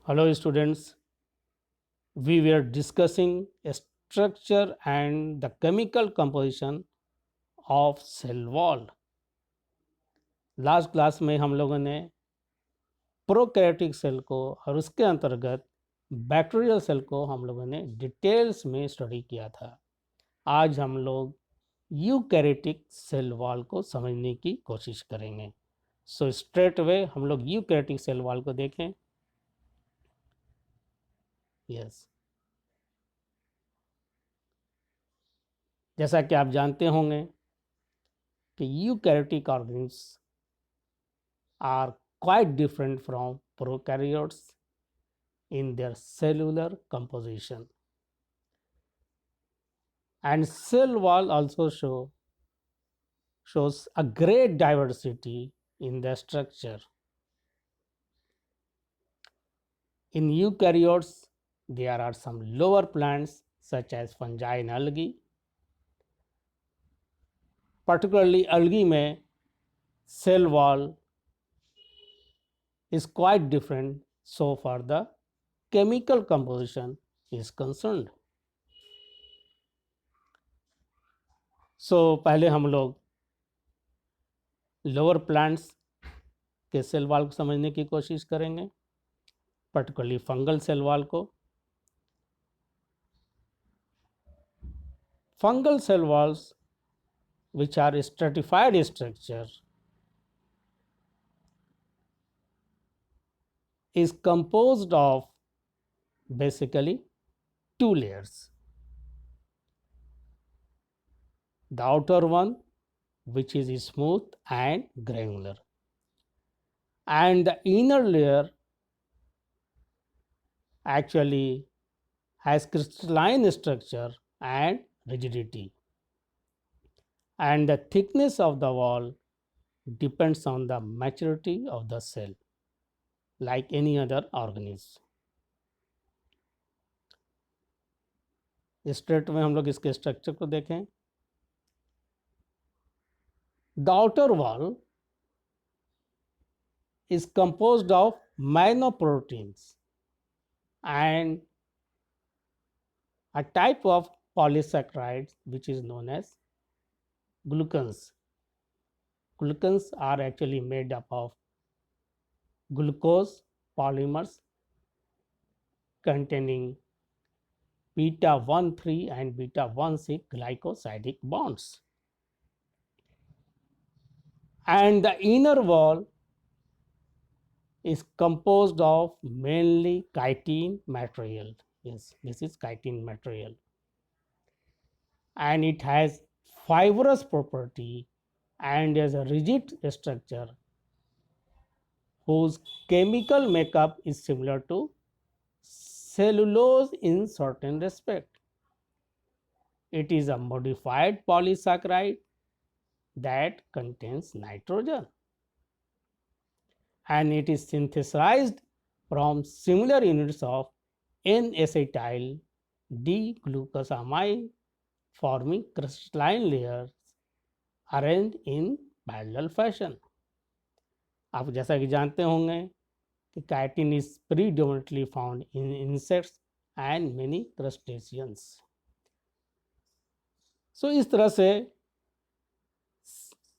Hello students, we were discussing a structure and the chemical composition of cell wall. Last class में हम लोगों ने prokaryotic cell को और उसके अंतर्गत बैक्टीरियल सेल को हम लोगों ने डिटेल्स में स्टडी किया था। आज हम लोग यूकैरियोटिक सेल वॉल को समझने की कोशिश करेंगे। सो स्ट्रेट अवे हम लोग यूकैरियोटिक सेल वॉल को देखें। यस, जैसा कि आप जानते होंगे कि eukaryotic organism are quite different from prokaryotes in their cellular composition. And cell wall also shows a great diversity in the structure. In eukaryotes, there are some lower plants such as fungi and algae. Particularly algae में cell wall is quite different so far the chemical composition is concerned. So पहले हम लोग lower plants के cell wall को समझने की कोशिश करेंगे, पर्टिकुलरली फंगल सेल वॉल को। Fungal cell walls which are stratified structure is composed of basically two layers. The outer one, which is smooth and granular, and the inner layer actually has crystalline structure and rigidity, and the thickness of the wall depends on the maturity of the cell, like any other organism. Straight में हम लोग इसके structure को देखें। The outer wall is composed of myeloproteins and a type of polysaccharides which is known as glucans. Glucans are actually made up of glucose polymers containing beta 1,3 and beta 1,6 glycosidic bonds. And the inner wall is composed of mainly chitin material. Yes, this is chitin material. And it has fibrous property and has a rigid structure whose chemical makeup is similar to cellulose in certain respect. It is a modified polysaccharide that contains nitrogen, and it is synthesized from similar units of N-acetyl D-glucosamine, forming crystalline layers arranged in parallel fashion. आप जैसा कि जानते होंगे कि chitin is predominantly found in insects and many crustaceans. So इस तरह से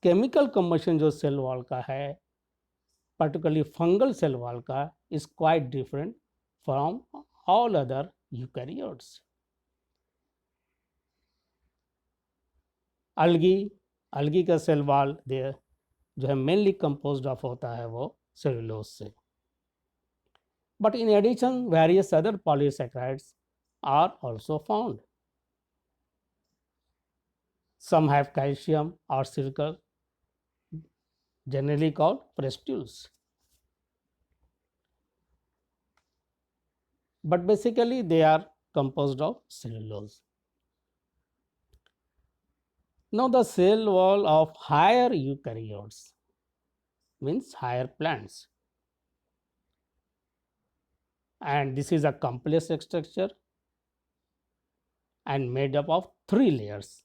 chemical combustion जो सेल वॉल का है, particularly fungal cell wall का, is quite different from all other eukaryotes. algae का सेल वॉल जो है मेनली कंपोज्ड ऑफ होता है वो सेलुलोज से, but in addition various other polysaccharides are also found. Some have calcium or silicon, generally called prestules, but basically they are composed of cellulose. Now the cell wall of higher eukaryotes means higher plants, and this is a complex structure and made up of three layers,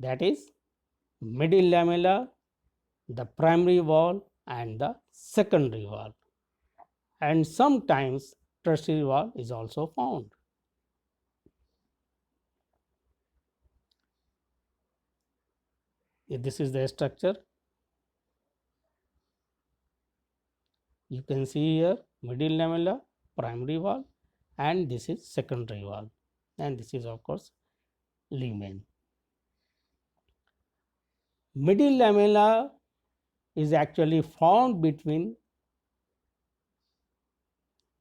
that is middle lamella, the primary wall and the secondary wall. and sometimes tertiary wall is also found. This is the structure. You can see here middle lamella, primary wall, and this is secondary wall, and this is of course lumen. Middle lamella is actually found between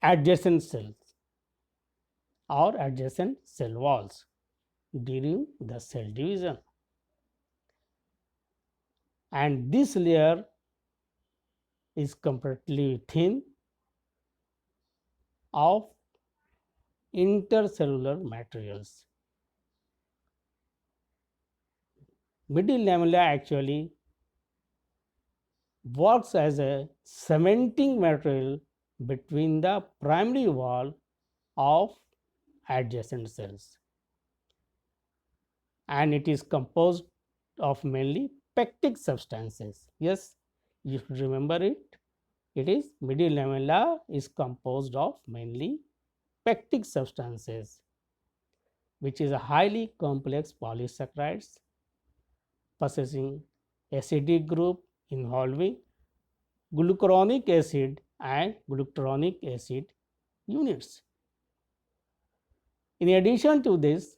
adjacent cells or adjacent cell walls during the cell division, and this layer is completely thin of intercellular materials. Middle lamella actually works as a cementing material between the primary wall of adjacent cells, and it is composed of mainly pectic substances. Yes, you should remember it. It is middle lamella is composed of mainly pectic substances, which is a highly complex polysaccharides possessing acidic group involving glucuronic acid and glucuronic acid units. In addition to this,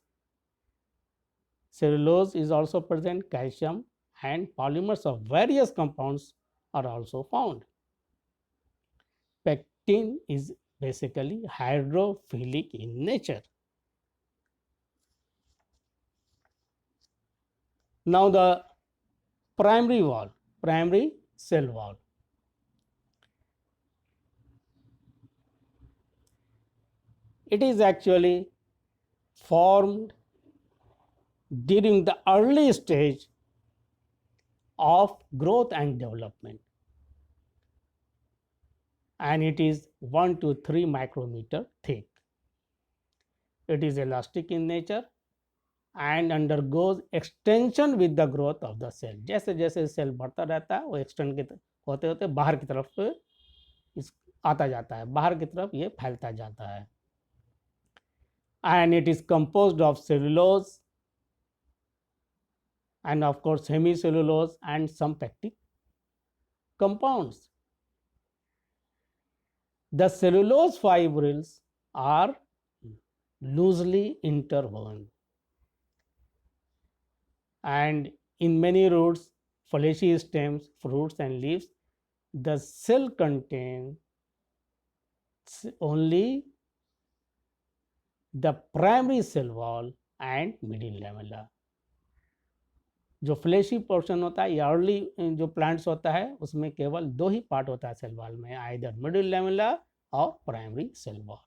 cellulose is also present, calcium and polymers of various compounds are also found. Pectin is basically hydrophilic in nature. Now the primary wall, primary cell wall. It is actually formed during the early stage of growth and development, and it is 1 to 3 micrometer thick. It is elastic in nature and undergoes extension with the growth of the cell. जैसे जैसे cell बढ़ता रहता है वो extend होते होते बाहर की तरफ आता जाता है, बाहर की तरफ ये फैलता जाता है. And it is composed of cellulose and of course hemicellulose and some pectic compounds. The cellulose fibrils are loosely interwoven, and in many roots, foliaceous stems, fruits and leaves, the cell contains only the primary cell wall and middle lamella. जो flashy portion होता है या early जो plants होता है उसमें केवल 2 ही part होता है सेल वॉल में, आइदर मिडिल लैमेला और primary cell wall.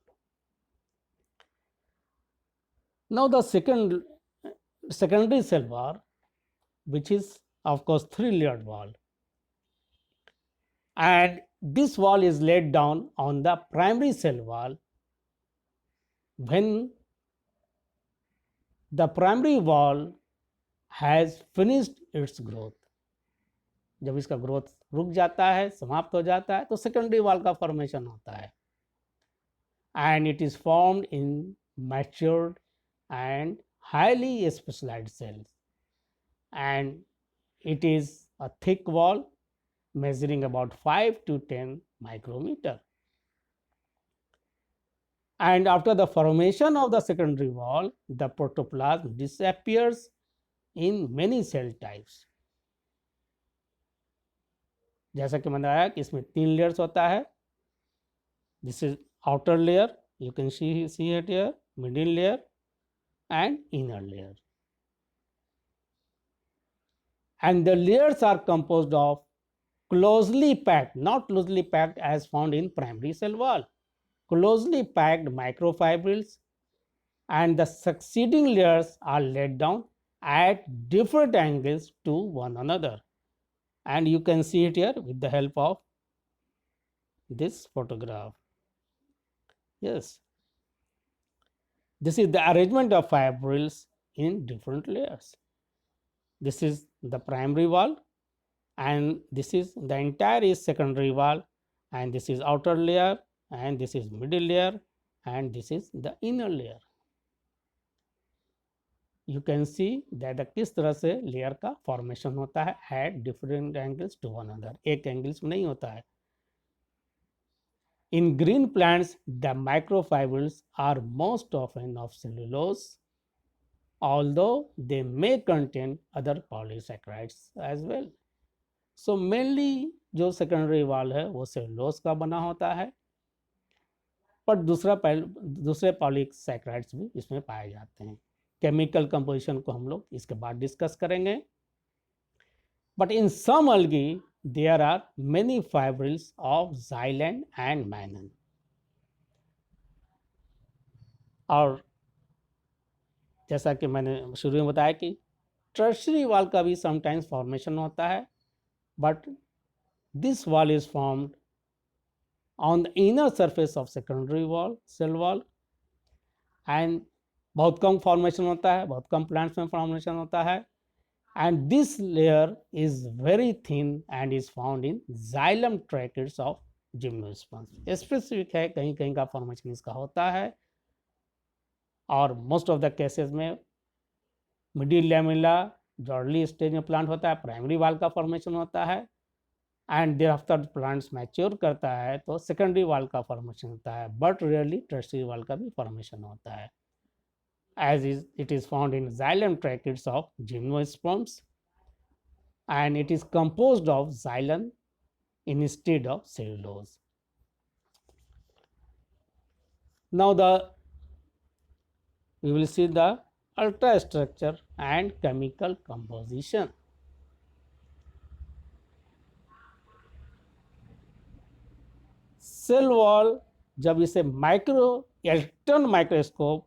Now the secondary cell wall, which is of course 3-layered wall, and this wall is laid down on the primary cell wall when the primary wall has finished its growth. जब इसका growth रुक जाता है, समाप्त हो जाता है, तो सेकेंडरी वॉल का फॉर्मेशन होता है, and it is formed in matured and highly specialized cells, and it is a thick wall measuring about 5 to 10 micrometer. And after the formation of the secondary wall, the protoplasm disappears in many cell types. जैसा कि मैंने बताया कि इसमें 3 layers होता है. This is outer layer, you can see it here, middle layer and inner layer. And the layers are composed of closely packed, not loosely packed as found in primary cell wall, closely packed microfibrils, and the succeeding layers are laid down at different angles to one another. And you can see it here with the help of this photograph. Yes, this is the arrangement of fibrils in different layers. This is the primary wall, and this is the entire is secondary wall, and this is outer layer, and this is middle layer and this is the inner layer. You can see that किस तरह से layer का formation होता है at different angles to one another. एक angles में नहीं होता है. In green plants, the microfibrils are most often of cellulose, although they may contain other polysaccharides as well. So mainly जो सेकेंडरी वॉल है वो सेलुलोज का बना होता है, पर दूसरे पॉलीसैकेराइड्स भी इसमें पाए जाते हैं. केमिकल कंपोजिशन को हम लोग इसके बाद डिस्कस करेंगे. But in some algae there are many fibrils of xylem and mannan. और जैसा कि मैंने शुरू में बताया कि टर्शरी वॉल का भी समटाइम्स फॉर्मेशन होता है, but this wall is formed on the inner surface of secondary wall, cell wall, and बहुत कम फॉर्मेशन होता है, बहुत कम प्लांट्स में फॉर्मेशन होता है. And this layer is very thin and is found in xylem tracheids of gymnosperms. Specific है, कहीं कहीं का फॉर्मेशन इसका होता है, और मोस्ट ऑफ द केसेस में मिडिल लैमेला जो अर्ली स्टेज में प्लांट होता है प्राइमरी वाल का फॉर्मेशन होता है, and thereafter plants mature करता है तो सेकेंडरी वाल का फॉर्मेशन होता है, बट रेयरली टर्शियरी वाल का भी फॉर्मेशन होता है, as it is found in xylem tracheids of gymnosperms, and it is composed of xylem instead of cellulose. Now we will see the ultrastructure and chemical composition. Cell wall जब इसे electron microscope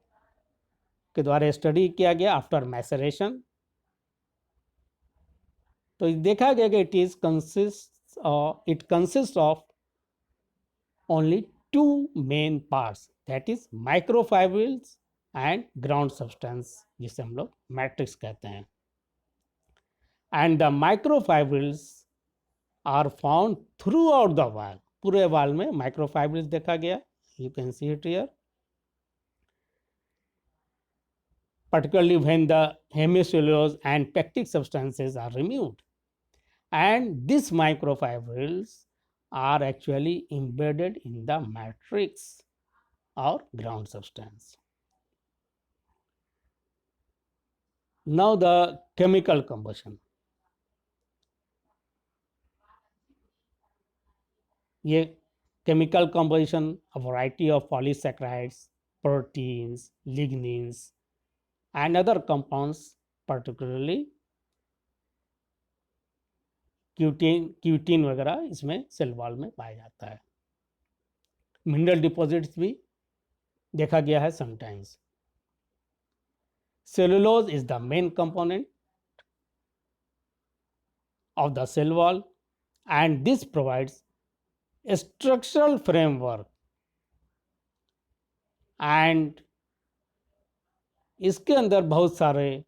के द्वारा study किया गया after maceration, तो देखा गया कि it consists of only two main parts, that is microfibrils and ground substance, जिसे हम लोग मैट्रिक्स कहते हैं. and the microfibrils are found throughout the wall. पूरे वॉल में माइक्रोफाइब्रिल्स देखा गया, you can see it here. Particularly when the hemicellulose and pectic substances are removed, and these microfibrils are actually embedded in the matrix or ground substance. Now the chemical composition. ये chemical composition, a variety of polysaccharides, proteins, lignins and other compounds, particularly cutin वगैरह इसमें cell wall में पाया जाता है. Mineral deposits भी देखा गया है sometimes. Cellulose is the main component of the cell wall, and this provides structural framework, and इसके अंदर बहुत सारे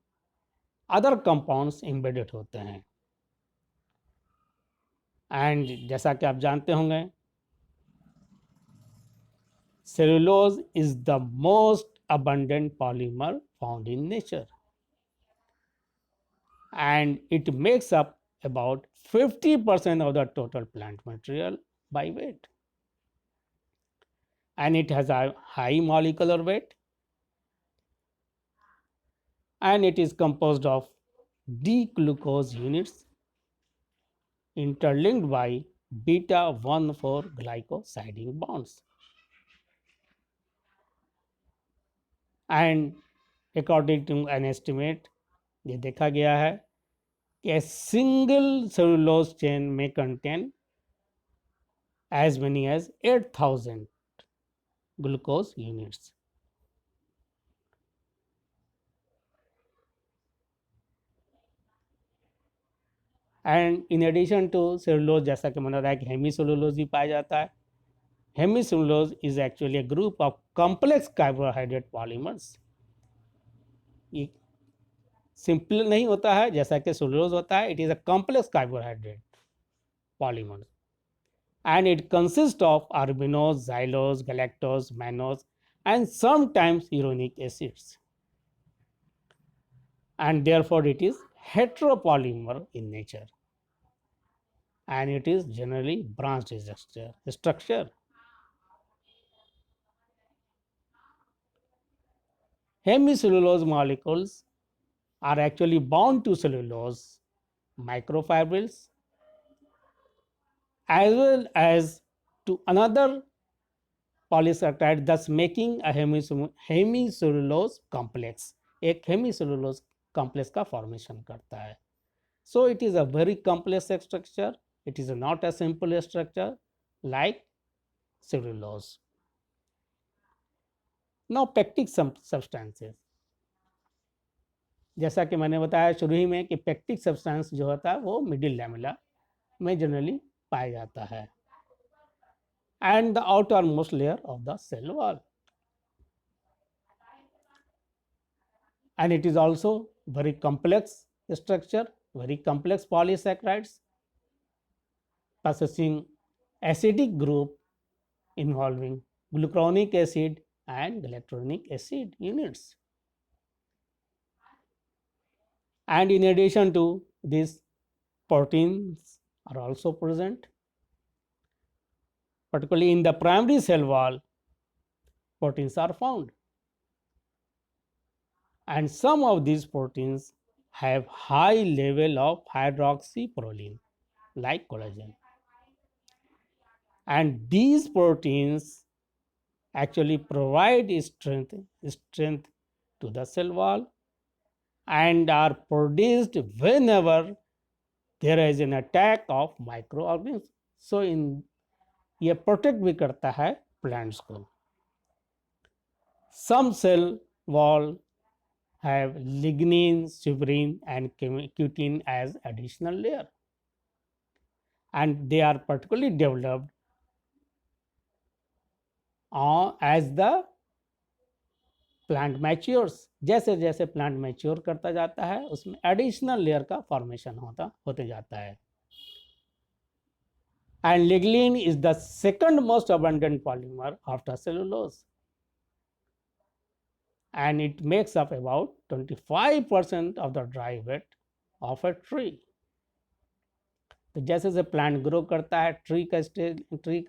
अदर कंपाउंड्स एम्बेडेड होते हैं. एंड जैसा कि आप जानते होंगे, cellulose is the most abundant polymer found in nature, and it makes up about 50% of the total plant material by weight, and it has a high molecular weight, and it is composed of D-glucose units interlinked by beta-1,4 glycosiding bonds. And according to an estimate, ये देखा गया है कि a single cellulose chain may contain as many as 8,000 glucose units. And in addition to cellulose, जैसा कि मैंने बताया कि हेमीसेलुलोज भी पाया जाता है. Hemicellulose is actually a group of complex carbohydrate polymers. ये सिंपल नहीं होता है जैसा कि सेलुलोज होता है. It is a complex carbohydrate polymer. and it consists of arbuminose, xylose, galactose, mannose, and sometimes uronic acids. And therefore, it is heteropolymer in nature, and it is generally branched structure. Hemicellulose molecules are actually bound to cellulose microfibrils as well as to another polysaccharide, thus making a hemicellulose complex, एक hemicellulose complex का formation करता है. So it is a very complex structure. It is not a simple structure like cellulose. Now pectic substances, जैसा कि मैंने बताया शुरू ही में कि पेक्टिक सब्सटेंस जो होता है वो मिडिल लैमेला में जनरली पाया जाता है, and the outermost layer of the cell wall, and it is also very complex structure, very complex polysaccharides possessing acidic group involving glucuronic acid and galactonic acid units. And in addition to this, proteins are also present, particularly in the primary cell wall. Proteins are found, and some of these proteins have high level of hydroxyproline like collagen, and these proteins actually provide strength to the cell wall and are produced whenever there is an attack of microorganisms. So in ये protect भी करता है plants को. Some cell wall have lignin, suberin and cutin as additional layer, and they are particularly developed as the plant matures. जैसे जैसे plant mature करता जाता है उसमें एडिशनल लेयर का फॉर्मेशन होते जाता है. And lignin is the second most abundant polymer after cellulose, and it makes up about 25% of the dry weight of a tree. तो जैसे जैसे प्लांट ग्रो करता है, ट्री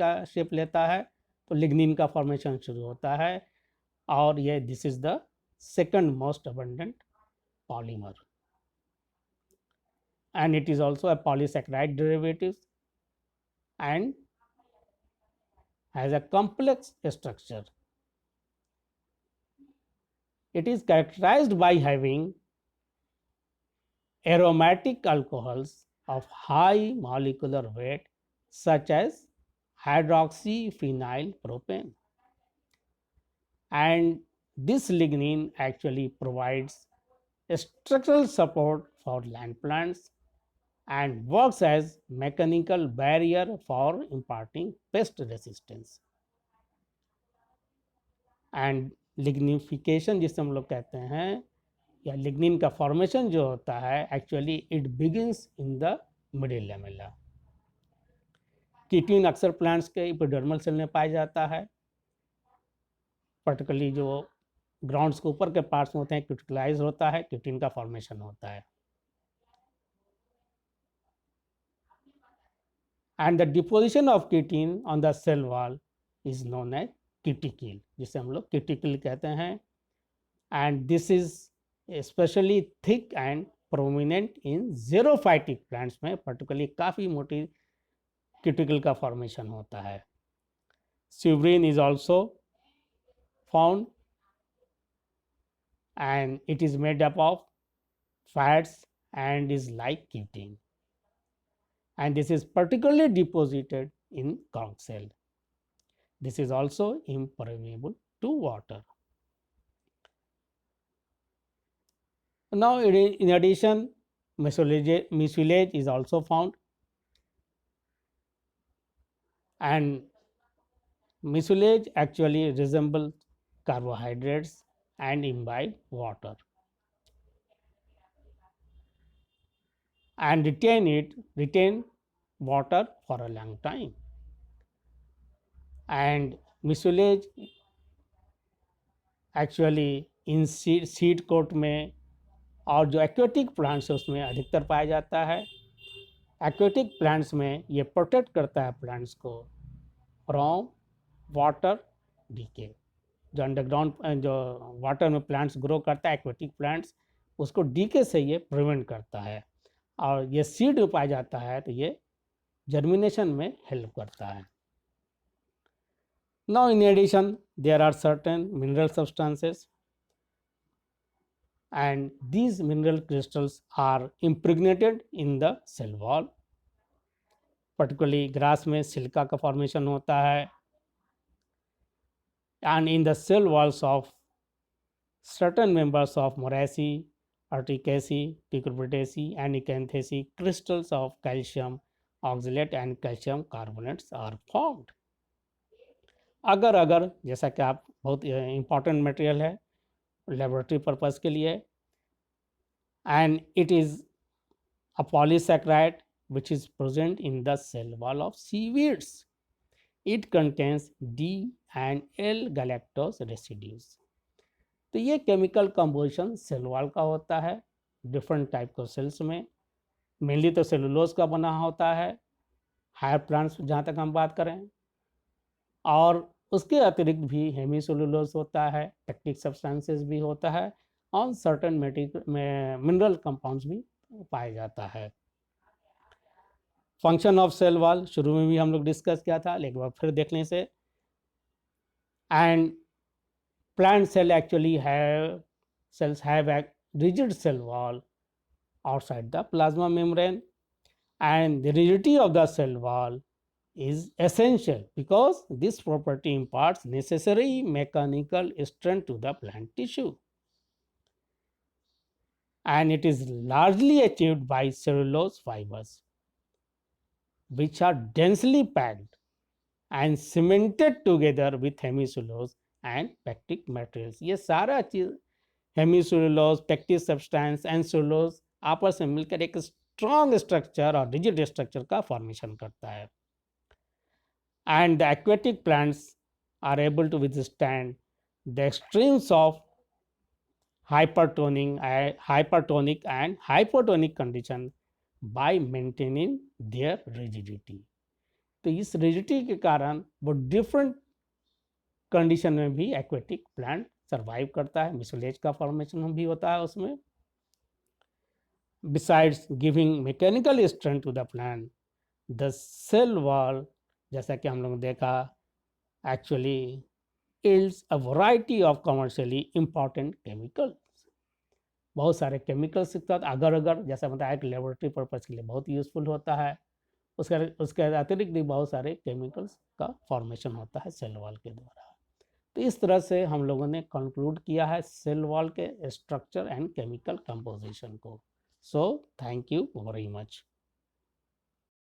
का शेप लेता है, तो लिग्निन का फॉर्मेशन शुरू होता है, और ये this is the second most abundant polymer, and it is also a polysaccharide derivative and has a complex structure. It is characterized by having aromatic alcohols of high molecular weight such as hydroxyphenyl propane, and this lignin actually provides structural support for land plants and works as mechanical barrier for imparting pest resistance. And lignification जिसे हम लोग कहते हैं या lignin का formation जो होता है actually it begins in the middle lamella. Cutin अक्सर प्लांट्स के एपिडर्मल सेल में पाया जाता है, पर्टिकुलरली जो ग्राउंड्स के ऊपर के पार्ट्स में होते हैं क्यूटिकलाइज होता है, कीटीन का फॉर्मेशन होता है. And the deposition of cutin on the cell wall is known as cuticle, जिसे हम लोग क्यूटिकल कहते हैं. And this is specially thick and prominent in xerophytic plants में, पर्टिकुलरली काफ़ी मोटी क्यूटिकल का फॉर्मेशन होता है. Suberin is also found and it is made up of fats and is like cutin, and this is particularly deposited in conch cell. This is also impermeable to water. Now in addition, mucilage is also found, and mucilage actually resembles carbohydrates and imbibe water and retain water for a long time. And mucilage actually इन seed coat में और जो aquatic plants है उसमें अधिकतर पाया जाता है। एक्वेटिक प्लांट्स में ये प्रोटेक्ट करता है प्लांट्स को फ्रॉम वाटर डीके। जो अंडरग्राउंड जो वाटर में प्लांट्स ग्रो करता है एक्वेटिक प्लांट्स, उसको डीके से ये प्रिवेंट करता है। और ये सीड में पाया जाता है तो ये जर्मिनेशन में हेल्प करता है। Now in addition there are certain mineral substances and these mineral crystals are impregnated in the cell wall. Particularly grass में सिलिका का फॉर्मेशन होता है and in the cell walls of certain members of Moraceae, Urticaceae, Cucurbitaceae and Acanthaceae, crystals of calcium oxalate and calcium carbonates are formed. अगर जैसा कि आप बहुत important material है लेबोरेटरी पर्पस के लिए, and it is a polysaccharide which is present in the cell wall of seaweeds. It contains D and L galactose residues. तो ये केमिकल कंपोजिशन सेल वॉल का होता है डिफरेंट टाइप के sales में। मेनली तो सेलुलोज का बना होता है हायर प्लांट्स जहाँ तक हम बात करें, और उसके अतिरिक्त भी हेमीसेलुलोज होता है, टेक्टिक सब्सटेंसेस भी होता है और सर्टेन मिनरल कंपाउंड्स भी पाया जाता है। फंक्शन ऑफ सेल वॉल शुरू में भी हम लोग डिस्कस किया था, एक बार फिर देखने से। And plant cell actually cells have a rigid cell wall outside the plasma membrane, and the rigidity of the cell wall is essential because this property imparts necessary mechanical strength to the plant tissue, and it is largely achieved by cellulose fibers which are densely packed and cemented together with hemicellulose and pectic materials. ये सारा चीज hemicellulose, pectic substance and cellulose आपस में मिलकर एक strong structure और rigid structure का formation करता है। And the aquatic plants are able to withstand the extremes of hypertonic and hypotonic condition by maintaining their rigidity. तो इस रिजिडिटी के कारण वो डिफरेंट कंडीशन में भी एक्वेटिक प्लांट सर्वाइव करता है, म्यूसिलेज का फॉर्मेशन भी होता है उसमें। Besides giving mechanical strength to the plant, the cell wall जैसा कि हम लोग देखा actually yields a variety of commercially important chemicals. बहुत सारे केमिकल्स के साथ अगर जैसा बताया कि लेबोरेटरी पर्पज़ के लिए बहुत यूज़फुल होता है। उसके अतिरिक्त भी बहुत सारे केमिकल्स का फॉर्मेशन होता है सेल वॉल के द्वारा। तो इस तरह से हम लोगों ने कंक्लूड किया है सेल वॉल के स्ट्रक्चर एंड केमिकल कंपोजिशन को। So thank you very much.